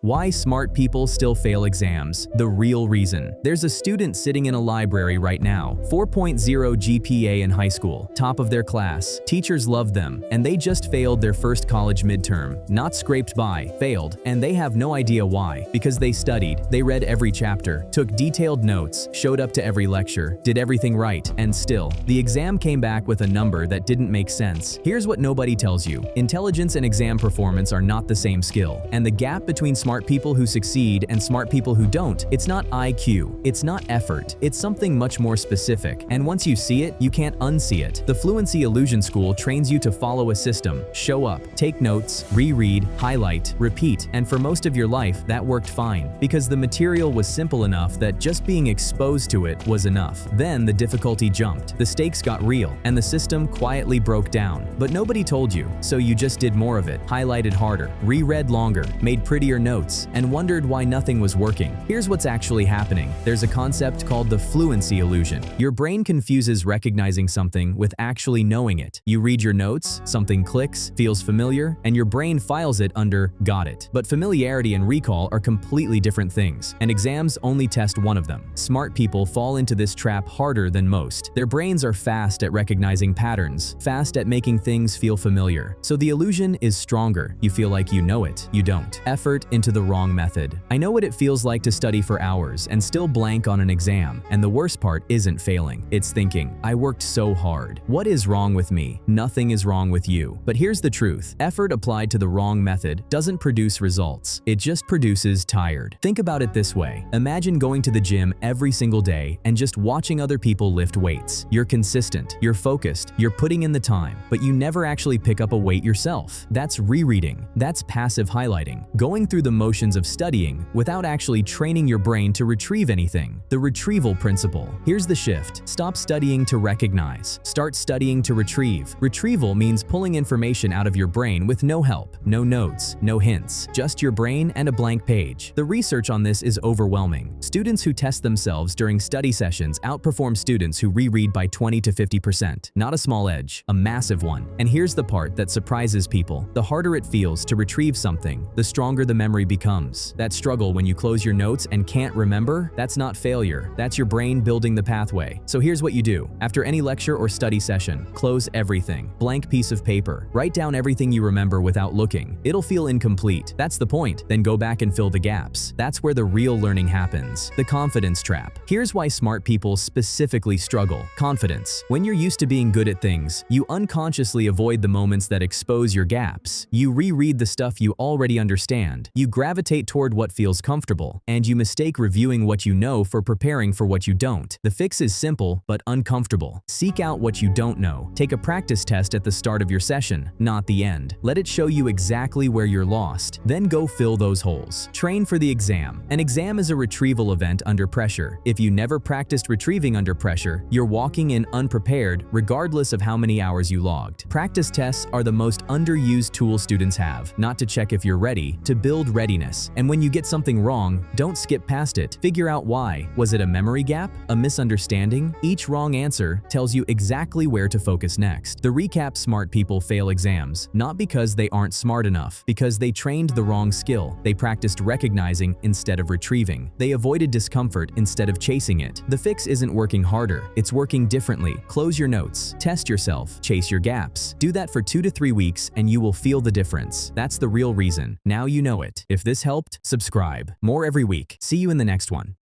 Why smart people still fail exams. The real reason. There's a student sitting in a library right now, 4.0 GPA in high school, top of their class. Teachers love them, and they just failed their first college midterm. Not scraped by, failed, and they have no idea why. Because they studied, they read every chapter, took detailed notes, showed up to every lecture, did everything right, and still, the exam came back with a number that didn't make sense. Here's what nobody tells you. Intelligence and exam performance are not the same skill, and the gap between smart people who succeed and smart people who don't, it's not IQ, it's not effort, it's something much more specific, and once you see it, you can't unsee it. The Fluency Illusion School trains you to follow a system, show up, take notes, reread, highlight, repeat, and for most of your life, that worked fine, because the material was simple enough that just being exposed to it was enough. Then the difficulty jumped, the stakes got real, and the system quietly broke down. But nobody told you, so you just did more of it, highlighted harder, reread longer, made prettier notes, and wondered why nothing was working. Here's what's actually happening. There's a concept called the fluency illusion. Your brain confuses recognizing something with actually knowing it. You read your notes, something clicks, feels familiar, and your brain files it under got it. But familiarity and recall are completely different things, and exams only test one of them. Smart people fall into this trap harder than most. Their brains are fast at recognizing patterns, fast at making things feel familiar. So the illusion is stronger. You feel like you know it, you don't. Effort into the wrong method. I know what it feels like to study for hours and still blank on an exam, and the worst part isn't failing. It's thinking, I worked so hard. What is wrong with me? Nothing is wrong with you. But here's the truth. Effort applied to the wrong method doesn't produce results. It just produces tired. Think about it this way. Imagine going to the gym every single day and just watching other people lift weights. You're consistent, you're focused, you're putting in the time, but you never actually pick up a weight yourself. That's rereading. That's passive highlighting. Going through the motions of studying without actually training your brain to retrieve anything. The retrieval principle. Here's the shift. Stop studying to recognize. Start studying to retrieve. Retrieval means pulling information out of your brain with no help, no notes, no hints, just your brain and a blank page. The research on this is overwhelming. Students who test themselves during study sessions outperform students who reread by 20 to 50%. Not a small edge, a massive one. And here's the part that surprises people. The harder it feels to retrieve something, the stronger the memory becomes. That struggle when you close your notes and can't remember, that's not failure. That's your brain building the pathway. So here's what you do. After any lecture or study session, close everything. Blank piece of paper. Write down everything you remember without looking. It'll feel incomplete. That's the point. Then go back and fill the gaps. That's where the real learning happens. The confidence trap. Here's why smart people specifically struggle. Confidence. When you're used to being good at things, you unconsciously avoid the moments that expose your gaps. You reread the stuff you already understand. You gravitate toward what feels comfortable, and you mistake reviewing what you know for preparing for what you don't. The fix is simple, but uncomfortable. Seek out what you don't know. Take a practice test at the start of your session, not the end. Let it show you exactly where you're lost. Then go fill those holes. Train for the exam. An exam is a retrieval event under pressure. If you never practiced retrieving under pressure, you're walking in unprepared regardless of how many hours you logged. Practice tests are the most underused tool students have, not to check if you're ready, to build readiness. And when you get something wrong, don't skip past it. Figure out why. Was it a memory gap? A misunderstanding? Each wrong answer tells you exactly where to focus next. The recap: smart people fail exams, not because they aren't smart enough, because they trained the wrong skill. They practiced recognizing instead of retrieving. They avoided discomfort instead of chasing it. The fix isn't working harder, it's working differently. Close your notes, test yourself, chase your gaps. Do that for 2 to 3 weeks and you will feel the difference. That's the real reason. Now you know it. If this helped, subscribe. More every week. See you in the next one.